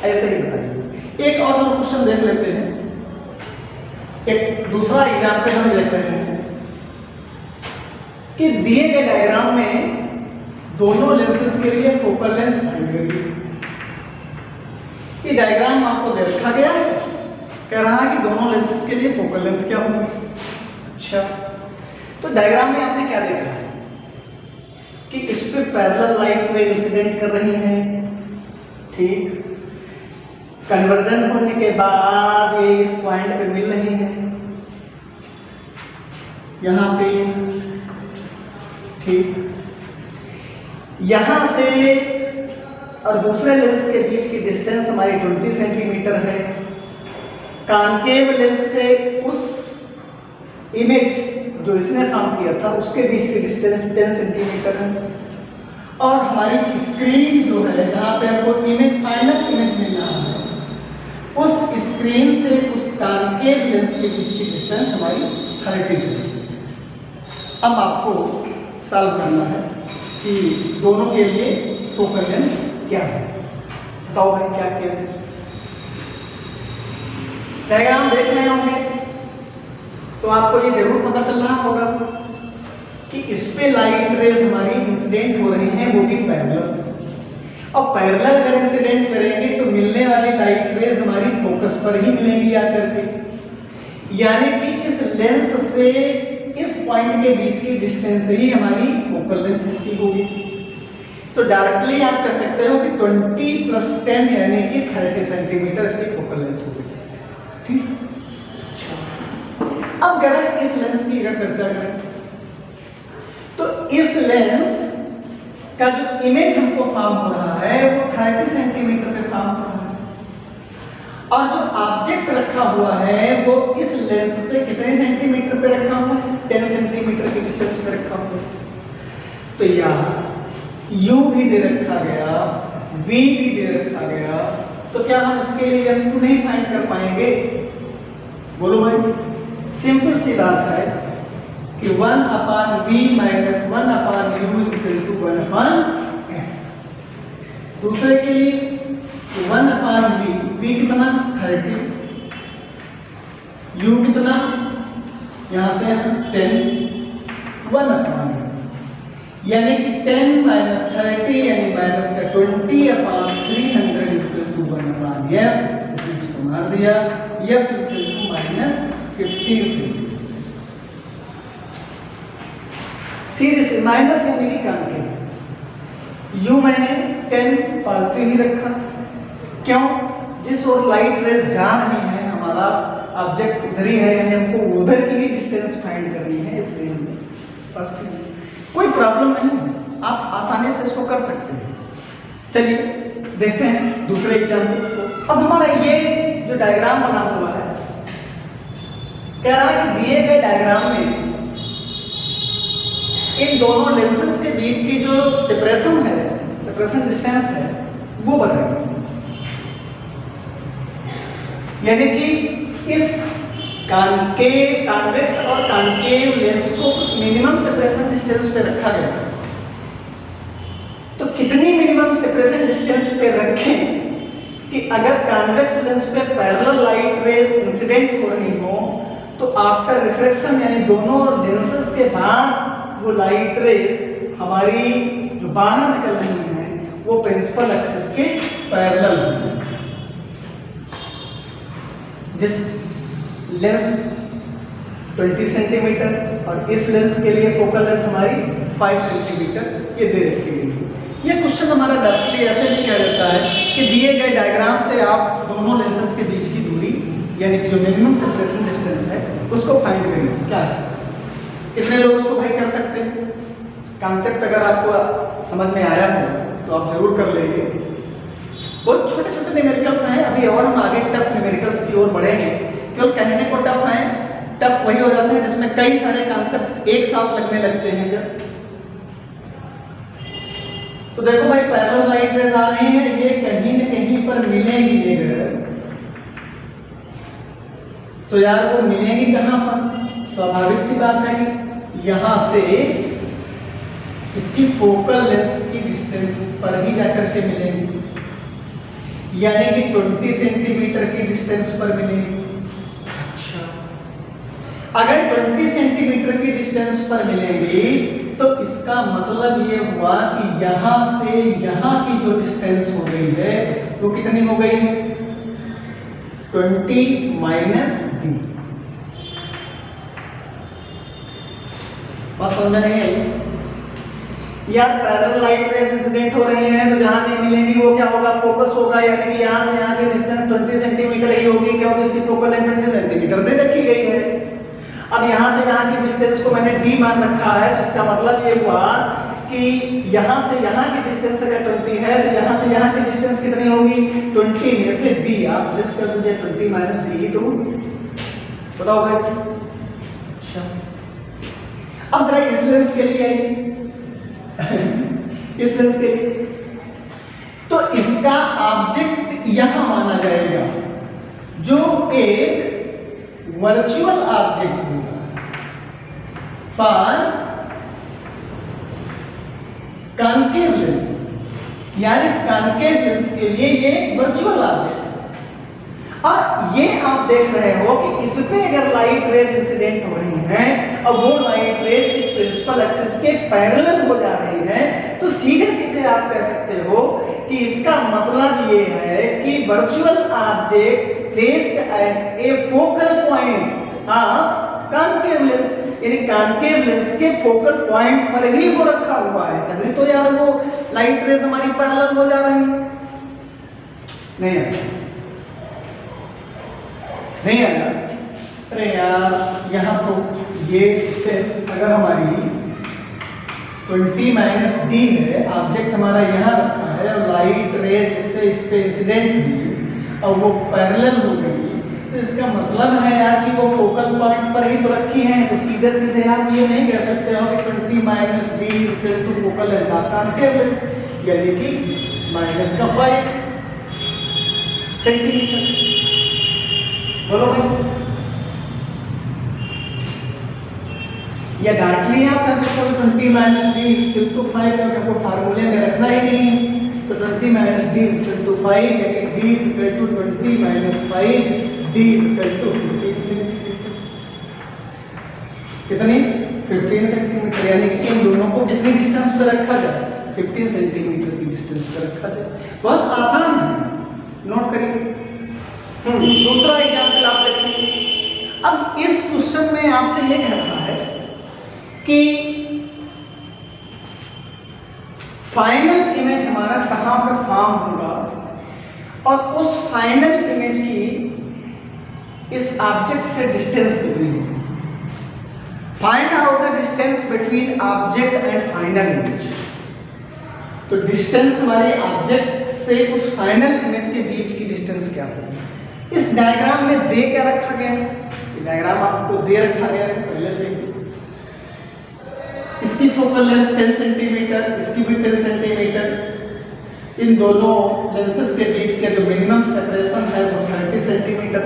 ऐसे ही बताइए। एक और हम क्वेश्चन देख लेते हैं, एक दूसरा एग्जाम्पल हम देख रहे हैं कि दिए गए डायग्राम में दोनों लेंसेज के लिए फोकल लेंथ फाइंड करिए। ये डायग्राम आपको दे रखा गया है, कह रहा है कि दोनों लेंसेज के लिए फोकल लेंथ क्या होगी। अच्छा, तो डायग्राम में आपने क्या देखा है कि इस पे पैरेलल लाइट रे इंसिडेंट कर रही हैं, ठीक। कन्वर्जन होने के बाद ये इस पॉइंट पे मिल रही हैं, यहाँ पे, ठीक। यहाँ से और दूसरे लेंस के बीच की डिस्टेंस हमारी 20 सेंटीमीटर है। कॉन्केव लेंस से उस इमेज जो इसने काम किया था उसके बीच की डिस्टेंस 10 सेंटीमीटर है। और हमारी स्क्रीन जो है जहाँ पे हमको इमेज, फाइनल इमेज मिल रहा है, उस स्क्रीन से उस कॉन्केव लेंस के बीच की डिस्टेंस हमारी 30 सेंटीमीटर। अब आपको सॉल्व करना है कि दोनों के लिए फोकल लेंथ क्या है। बताओ भाई क्या किया जाए। डायग्राम देख रहे होंगे, तो आपको ये जरूर पता चल रहा होगा कि इस पे लाइट रेज हमारी इंसिडेंट हो रही हैं, वो भी पैरेलल। और पैरेलल अगर इंसिडेंट करेंगे तो मिलने वाली लाइट रेज हमारी फोकस पर ही मिलेंगी आकर के, यानी कि इस लेंस से इस पॉइंट के बीच की डिस्टेंस ही हमारी फोकल लेंथ इसकी होगी। तो डायरेक्टली आप कह सकते हो कि 20 + 10 यानी कि 30 सेंटीमीटर इसकी फोकल लेंथ होगी। ठीक, अच्छा, अब अगर इस लेंस की अगर चर्चा करें तो इस लेंस का जो इमेज हमको फॉर्म हो रहा है वो 30 सेंटीमीटर पे फॉर्म हो रहा है, और जो ऑब्जेक्ट रखा हुआ है वो इस लेंस से कितने सेंटीमीटर पे रखा हुआ है? 10 सेंटीमीटर की डिस्टेंस पे रखा हुआ है। तो यहाँ u भी दे रखा गया, v भी दे रखा गया, तो क्या हम इसके लिए f2 नहीं फाइंड कर पाएंगे? बोलो भाई, सिंपल सी बात है कि 1/v - 1/u = 1/f। दूसरे के लिए 1/v, v कितना? 30, u कितना? यहां से 10, 1/v, यानी कि 10 - 30 यानी माइनस का 20/300 = 1/f। इसको मार दिया, f = -15 से सीरीज माइनस यानी कि कॉन्केव। u मैंने 10 पॉजिटिव ही रखा, क्यों? जिस ओर लाइट रेज जा रही है हमारा ऑब्जेक्ट उधर ही है, यानी हमको उधर की ही डिस्टेंस फाइंड करनी है, इसलिए हमने पॉजिटिव। कोई प्रॉब्लम नहीं है, आप आसानी से इसको कर सकते हैं। चलिए देखते हैं दूसरे एग्जाम्पल को। अब हमारा ये जो डायग्राम बना हुआ है, कह रहा है कि दिए गए डायग्राम में इन दोनों लेंसेज के बीच की जो सेपरेशन है, सेपरेशन डिस्टेंस है, वो बताइए। यानी कि इस कॉन्वेक्स और कॉन्केव लेंस को उस मिनिमम सेपरेशन डिस्टेंस पे रखा गया, तो कितनी मिनिमम सेपरेशन डिस्टेंस पे रखें कि अगर कॉन्वेक्स लेंस पे पैरेलल लाइट रेज इंसिडेंट हो रही हो तो आफ्टर रिफ्रैक्शन यानी दोनों लेंसेज के बाद वो लाइट रेज हमारी जो बाहर निकल रही है वो प्रिंसिपल एक्सिस के पैरेलल है। जिस लेंस 20 सेंटीमीटर और इस लेंस के लिए फोकल लेंथ हमारी 5 सेंटीमीटर ये दे रखी गई है। ये क्वेश्चन हमारा डायरेक्टली ऐसे भी कह देता है कि दिए गए डायग्राम से आप दोनों लेंसेज के बीच की दूरी यानी कि जो मिनिमम सेपरेशन डिस्टेंस है उसको फाइंड करेंगे। क्या है, कितने लोग उसको भाई कर सकते हैं? कॉन्सेप्ट अगर आपको समझ में आया हो तो आप जरूर कर लेंगे। बहुत छोटे छोटे न्यूमेरिकल्स हैं, अभी और हम आगे टफ न्यूमेरिकल्स की ओर बढ़ेंगे। केवल कहने को टफ है, टफ वही हो जाते हैं जिसमें कई सारे कॉन्सेप्ट एक साथ लगने लगते हैं। जब तो देखो भाई पैरेलल लाइट रेज आ रही है, ये कहीं न कहीं पर मिलेंगी तो यार वो मिलेंगी कहां पर? स्वाभाविक सी बात है कि यहां से इसकी फोकल लेंथ की डिस्टेंस पर ही जाकर के मिलेंगी, यानी कि 20 सेंटीमीटर की डिस्टेंस पर मिलेंगी। अच्छा, अगर 20 सेंटीमीटर की डिस्टेंस पर मिलेंगी तो इसका मतलब ये हुआ कि यहां से यहां की जो डिस्टेंस हो गई है वो कितनी हो गई है? 20 - d। बस समझ में नहीं आई? यार पैरेलल लाइट रेज इंसिडेंट हो रही है तो जहां नहीं मिलेंगी वो क्या होगा? फोकस होगा, यानी कि यहां से यहां की डिस्टेंस 20 सेंटीमीटर ही होगी, क्योंकि इसकी फोकल लेंथ 20 सेंटीमीटर दे रखी गई है। अब यहां से यहां की डिस्टेंस को मैंने d मान रखा है, तो इसका मतलब ये हुआ कि यहां से यहां की डिस्टेंस अगर 20 है तो यहां से यहां की डिस्टेंस कितनी होगी? 20 में से d आप लेस कर दीजिए, 20 - d ही तो बताओ भाई। अच्छा, अब जरा इस लेंस के लिए आइए इस लेंस के लिए तो इसका ऑब्जेक्ट यहां माना जाएगा जो एक वर्चुअल ऑब्जेक्ट होगा फॉर कॉन्केव लेंस, यानी इस कॉन्केव लेंस के लिए ये वर्चुअल ऑब्जेक्ट है। और ये आप देख रहे हो कि इस पे अगर लाइट रेज इंसिडेंट हो रही हैं और वो लाइट रेज इस प्रिंसिपल एक्सिस के पैरेलल हो जा रही है, तो सीधे सीधे आप कह सकते हो कि इसका मतलब ये है कि virtual object placed at A focal point of concave lens, यानी कॉन्केव लेंस के फोकल पॉइंट पर ही वो रखा हुआ है, तभी तो यार वो लाइट रेज हमारी पैरेलल हो जा रही है। नहीं है, नहीं आया। अरे यार यहाँ तो ये डिस्टेंस अगर हमारी 20 माइनस डी है, ऑब्जेक्ट हमारा यहाँ रखा है और लाइट रेज इससे इस पे इंसिडेंट हुई और वो पैरेलल हो गई, तो इसका मतलब है यार कि वो फोकल पॉइंट पर ही तो रखी है। तो सीधे सीधे आप ये नहीं कह सकते हो कि 20 minus D equal to focal length of concave lens, यानी कि माइनस का 5 सेंटीमीटर। बोलो भाई, या डायरेक्टली आप कह सकते हो 20 माइनस डी इक्वल टू 5, क्योंकि आपको फार्मूले में रखना ही नहीं है। तो 20 माइनस डी इक्वल टू 5, यानी D equal to 20 minus 5, D equal to 15 centimetre. कितनी? 15 सेंटीमीटर, यानी कि इन दोनों को कितनी डिस्टेंस पे रखा जाए? 15 सेंटीमीटर की डिस्टेंस पे रखा जाए। बहुत आसान है, नोट करिए। दूसरा एग्जाम्पल आप देखेंगे। अब इस क्वेश्चन में आपसे ये कह रहा है कि फाइनल इमेज हमारा कहां पर फॉर्म होगा और उस फाइनल इमेज की इस ऑब्जेक्ट से डिस्टेंस कितनी है। Find out the distance between object and final image. तो डिस्टेंस हमारे ऑब्जेक्ट से उस फाइनल इमेज के बीच की डिस्टेंस क्या होगी। इस डायग्राम में दे क्या रखा गया है, ये डायग्राम आपको दे रखा गया है पहले से। इसकी फोकल लेंथ 10 सेंटीमीटर, इसकी भी 10 सेंटीमीटर। इन दोनों लेंसेज के बीच के जो मिनिमम सेपरेशन है वो 30 सेंटीमीटर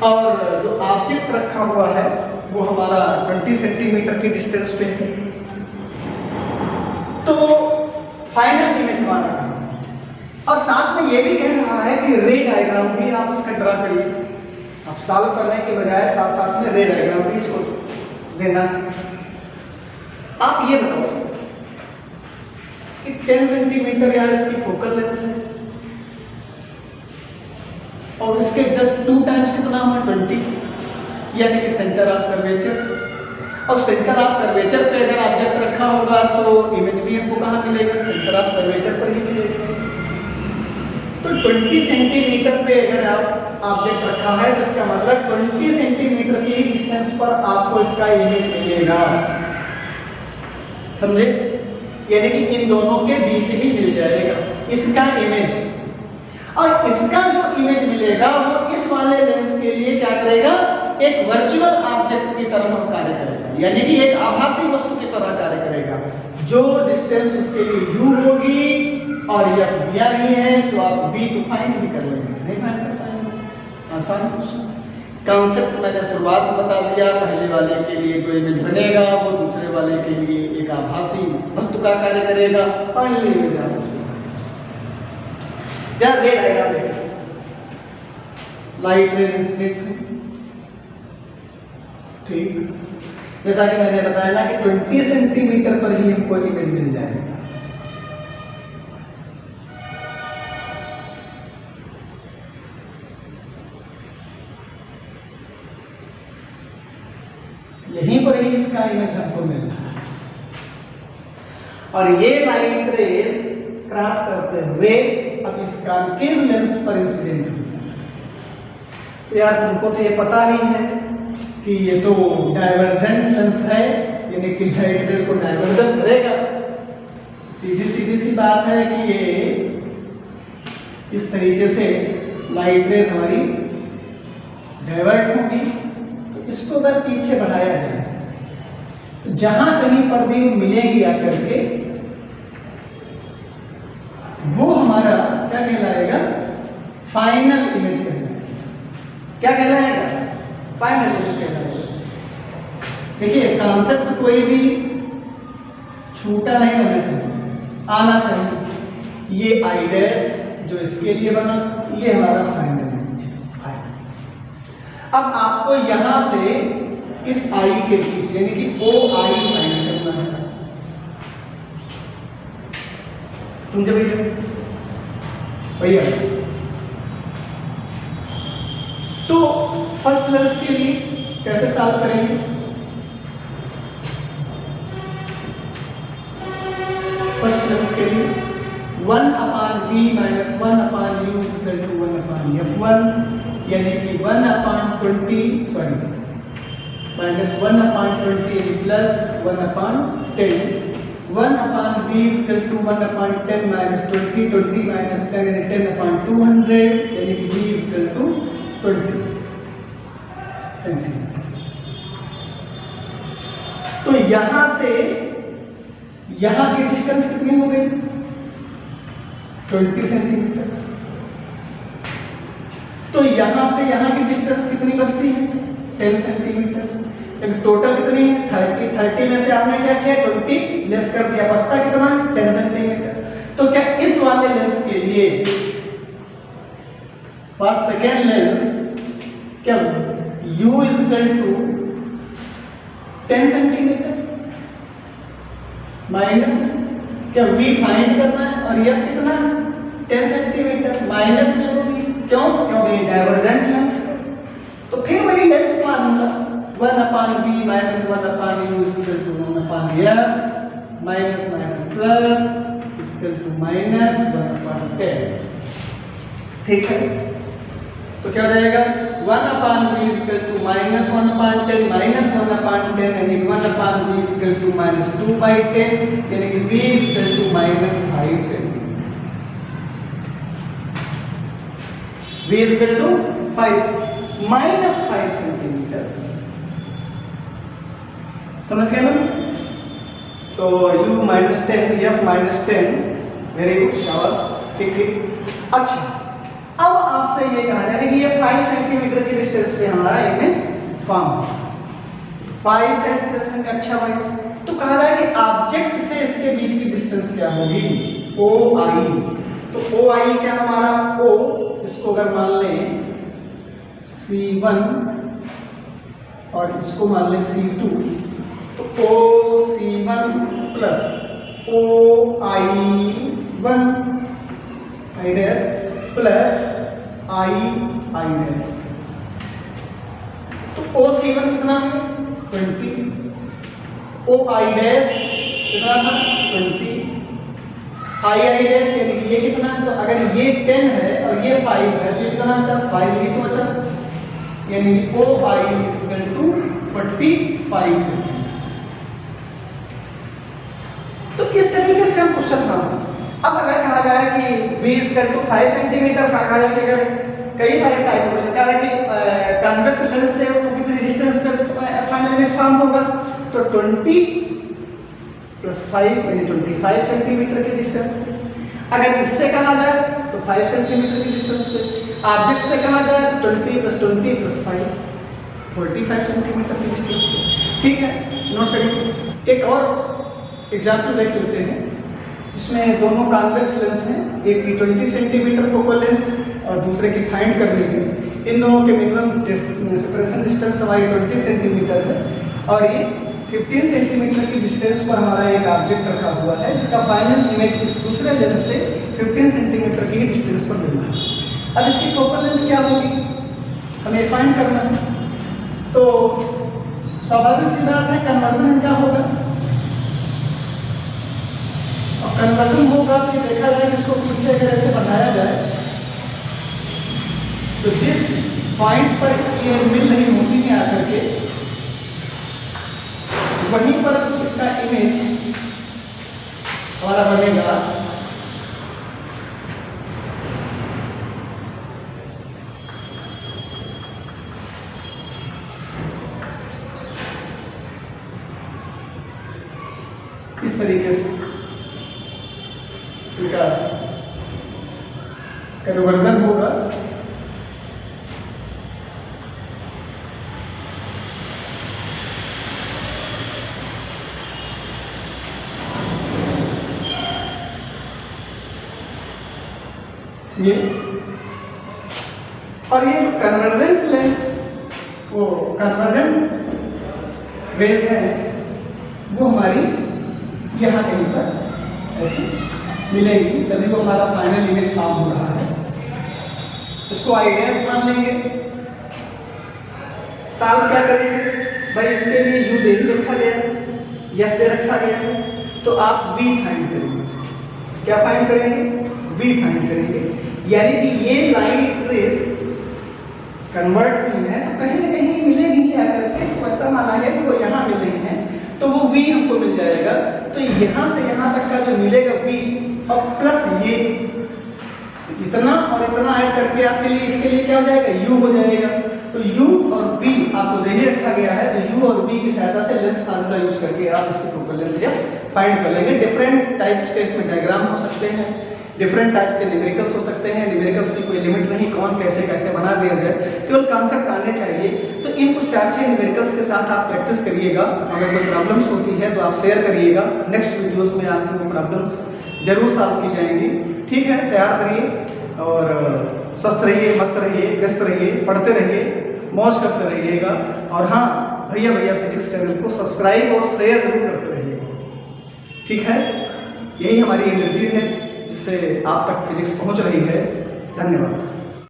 और जो ऑब्जेक्ट रखा हुआ है वो हमारा 20 सेंटीमीटर की डिस्टेंस पे है। तो फाइनल इमेज हमारा, और साथ में ये भी कह रहा है कि रे डायग्राम भी आप इसका ड्रा करिए। आप सॉल्व करने के बजाय साथ साथ में रे डायग्राम भी इसको देना। आप ये बताओ कि 10 सेंटीमीटर यार इसकी फोकल लेंथ है और इसके जस्ट 2 टाइम्स कितना हुआ 20, यानी कि सेंटर ऑफ कर्वेचर। और सेंटर ऑफ कर्वेचर पे अगर ऑब्जेक्ट रखा होगा तो इमेज भी हमको कहाँ मिलेगा, सेंटर ऑफ कर्वेचर पर ही मिलेगा। तो 20 सेंटीमीटर पे अगर आप ऑब्जेक्ट रखा है तो इसका मतलब 20 सेंटीमीटर की डिस्टेंस पर आपको इसका इमेज मिलेगा, समझे। यानी कि इन दोनों के बीच ही मिल जाएगा इसका इमेज। और इसका जो इमेज मिलेगा वो इस वाले लेंस के लिए क्या करेगा, एक वर्चुअल ऑब्जेक्ट की तरह कार्य करेगा, यानी कि एक आभासी वस्तु की तरह कार्य करेगा। जो डिस्टेंस उसके लिए u होगी और f दिया ही है तो आप v तो फाइंड भी कर लेंगे, नहीं फाइंड कर पाएंगे। आसान क्वेश्चन, कॉन्सेप्ट मैंने शुरुआत में बता दिया। पहले वाले के लिए जो इमेज बनेगा वो दूसरे वाले के लिए एक आभासी वस्तु का कार्य करेगा। फाइनली इमेज आप क्या रे डायग्राम देखिए, लाइट रेज इंसिडेंट, ठीक। जैसा कि मैंने बताया ना कि 20 सेंटीमीटर पर ही हमको इमेज मिल जाएगा। यहीं पर ही इसका इमेज हमको मिल रहा है और ये लाइट रेज क्रॉस करते हुए अब इस कॉन्केव लेंस पर इंसिडेंट हुई। तो यार तुमको तो ये पता ही है कि ये तो डाइवर्जेंट लेंस है, यानी कि लाइट रेज को डाइवर्जन करेगा। सीधी सीधी सी बात है कि ये इस तरीके से लाइट रेज हमारी डाइवर्ट होगी। तो इसको अगर पीछे बढ़ाया जाए तो जहां कहीं पर भी मिलेगी आकर के वो हमारा क्या कहलाएगा, फाइनल इमेज कहलाएगा। क्या कहलाएगा, फाइनल इमेज कहलाएगा। देखिए कॉन्सेप्ट कोई भी छूटा नहीं होना चाहिए, आना चाहिए। ये आई डैश जो इसके लिए बना, ये हमारा फाइनल इमेज। अब आपको यहां से इस आई के बीच यानी कि ओ आई फाइंड करना है। समझे भैया? तो फर्स्ट लेंस के लिए कैसे सॉल्व करेंगे? फर्स्ट लेंस के लिए 1/v minus 1/u is equal to 1/f1 यानी कि 1/20 minus 1/20 plus 1/10 1/v is equal to 1/10 minus 20 20 minus 10 यानी 10/200 यानी कि v is equal to 20 centimetre. तो यहां से यहां की डिस्टेंस कितनी हो गई? 20 सेंटीमीटर। तो यहां से यहां की डिस्टेंस कितनी बचती है? 10 सेंटीमीटर। टोटल कितनी है? 30 30 में से आपने क्या किया? 20 लेस कर दिया, बचता कितना है? 10 सेंटीमीटर। तो क्या इस वाले लेंस के लिए फॉर सेकेंड लेंस क्या u is equal to 10 centimetre minus क्या v फाइंड करना है और f कितना है? 10 सेंटीमीटर माइनस में होगी। क्यों? क्योंकि डाइवर्जेंट लेंस है। तो फिर वही लेंस को आऊंगा 1/v minus 1/u is equal to 1/f minus minus plus is equal to minus 1/10। ठीक है? तो क्या हो जाएगा? 1/v is equal to minus 1/10 minus 1/10 यानी 1/v is equal to minus 2/10 यानी कि v is equal to minus 5 centimetre. v is equal to 5 minus 5 centimetre. समझ गए ना? तो u minus 10 f minus 10 very good, शाबाश, ठीक ठीक। अच्छा, अब आपसे ये कहा जा रहा है कि ये 5 सेंटीमीटर की डिस्टेंस पे हमारा इमेज फॉर्म 5 है। अच्छा भाई, तो कहा जाए कि ऑब्जेक्ट से इसके बीच की डिस्टेंस क्या होगी? ओ आई। तो ओ आई क्या हमारा? ओ इसको अगर मान लें C1 और इसको मान लें C2 तो OC1 plus OI1 I dash plus I dash. तो OC1 कितना है? 20। OI डैश कितना था? 20। I डैश यानी कि ये कितना है? तो अगर ये 10 है और ये 5 है तो ये कितना बचा? 5 ही तो बचा, यानी OI is equal to 45 centimetre. तो इस तरीके से हम क्वेश्चन बनाते हैं। अब अगर कहा जाए कि v is equal to 5 centimetre, कहा जाए कि अगर कई सारे टाइप क्वेश्चन कहा जाए कि कन्वेक्स लेंस से वो कितनी डिस्टेंस पे फाइनल इमेज फॉर्म होगा? तो 20 प्लस 5 यानी 25 सेंटीमीटर की डिस्टेंस पे। अगर इससे कहा जाए तो 5 सेंटीमीटर की डिस्टेंस पे। ऑब्जेक्ट से कहा जाए 20 प्लस 20 प्लस 5 45 सेंटीमीटर की डिस्टेंस पे। ठीक है, नोट करिए। एक और एग्जाम्पल देख लेते हैं जिसमें दोनों कॉन्वेक्स लेंस हैं, एक की 20 सेंटीमीटर फोकल लेंथ और दूसरे की फाइंड करनी है। इन दोनों के मिनिमम सेपरेशन डिस्टेंस हमारी 20 सेंटीमीटर है और ये 15 सेंटीमीटर की डिस्टेंस पर हमारा एक ऑब्जेक्ट रखा हुआ है जिसका फाइनल इमेज इस दूसरे लेंस से 15 सेंटीमीटर की डिस्टेंस पर मिलना है। अब इसकी फोकल लेंथ क्या होगी हमें फाइंड करना है। तो स्वाभाविक सी बात है, कन्वर्जन क्या होगा? और कन्वर्जन होगा तो देखा जाए कि इसको पीछे अगर ऐसे बनाया जाए तो जिस पॉइंट पर ये मिल रही होती है आकर के वहीं पर इसका इमेज हमारा बनेगा। इस तरीके से इनका कन्वर्जन होगा। ये और ये जो कन्वर्जेंट लेंस कन्वर्जन रेज है वो हमारी यहाँ कहीं पर ऐसे मिलेगी, तभी वो हमारा फाइनल इमेज फॉर्म हो रहा है। इसको आई डैश मान लेंगे। सॉल्व क्या करेंगे भाई, इसके लिए u दे ही रखा गया है, f दे रखा गया है, तो आप v फाइंड करेंगे। क्या फाइंड करेंगे? v फाइंड करेंगे। यानी कि ये लाइट रेस कन्वर्ट हुई है तो कहीं ना कहीं मिलेगी क्या करके, तो ऐसा माना गया कि वो यहाँ मिल रही है तो वो v हमको मिल जाएगा। तो यहाँ से यहाँ तक का जो मिलेगा v और प्लस ये इतना और इतना ऐड करके आपके लिए इसके लिए क्या हो जाएगा, u हो जाएगा। तो u और v आपको दे ही रखा गया है, तो u और v की सहायता से लेंस फार्मूला यूज करके आप इसकी टोटल लेंथ या फाइंड कर लेंगे। डिफरेंट टाइप्स के इसमें डायग्राम हो सकते हैं, डिफरेंट टाइप के न्यूमेरिकल्स हो सकते हैं। न्यूमेरिकल्स की कोई लिमिट नहीं, कौन कैसे कैसे बना दिया जाए, केवल कॉन्सेप्ट आने चाहिए। तो इन कुछ 4-6 न्यूमेरिकल्स के साथ आप प्रैक्टिस करिएगा। अगर कोई प्रॉब्लम्स होती है तो आप शेयर करिएगा, नेक्स्ट वीडियोस में आपकी वो प्रॉब्लम्स जरूर सॉल्व की जाएंगी। ठीक है, तैयार करिए और स्वस्थ रहिए, मस्त रहिए, व्यस्त रहिए, पढ़ते रहिए, मौज करते रहिएगा। और हाँ भैया फिजिक्स चैनल को सब्सक्राइब और शेयर जरूर करते रहिएगा। ठीक है, यही हमारी एनर्जी है जिससे आप तक फिजिक्स पहुंच रही है। धन्यवाद।